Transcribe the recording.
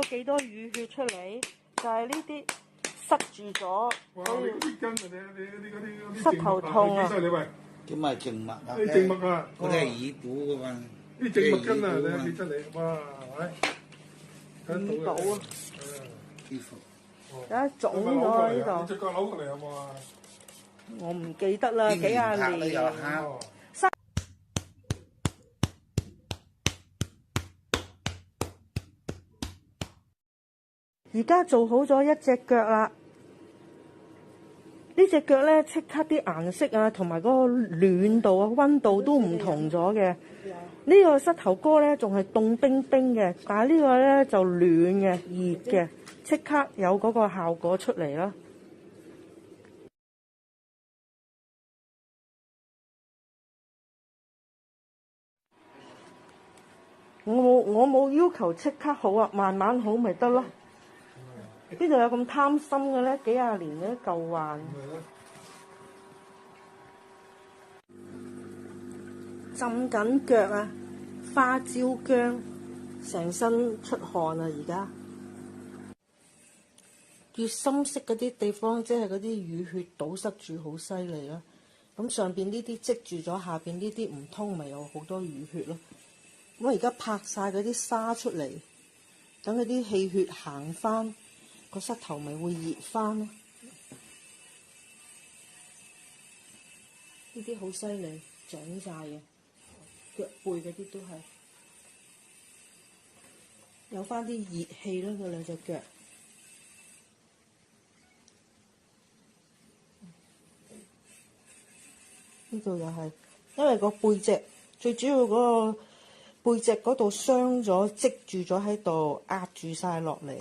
幾多淤血出嚟，就係呢啲塞住咗。哇！你嗰啲筋啊，你嗰啲膝頭痛啊！幾犀利喂！點係靜脈啊？啲靜脈啊！嗰啲係耳鼓噶嘛？啲靜脈筋啊，你睇幾犀利！哇！耳寶啊！衣服。有一腫咗呢度。隻腳扭過嚟有冇啊？我唔記得啦，幾廿年。而家做好咗一隻腳啦，呢隻腳咧即刻啲顏色啊，同埋嗰個暖度啊、溫度都唔同咗嘅。呢個膝頭哥咧仲係凍冰冰嘅，但係呢個咧就暖嘅、熱嘅，即刻有嗰個效果出嚟啦。我冇要求即刻好啊，慢慢好咪得咯。邊度有咁貪心嘅咧？幾廿年嘅舊患。浸緊腳啊，花椒薑，成身出汗啊！而家越深色嗰啲地方，即係嗰啲淤血堵塞住，好犀利啦。咁上邊呢啲積住咗，下邊呢啲唔通，咪有好多淤血咯。咁我而家拍晒嗰啲沙出嚟，等嗰啲氣血行翻，個膝頭咪會熱翻咯。呢啲好犀利，長晒嘅，腳背嗰啲都係有翻啲熱氣啦。嗰兩隻腳呢度又係，因為個背脊最主要嗰個背脊嗰度傷咗，積住咗喺度，壓住晒落嚟。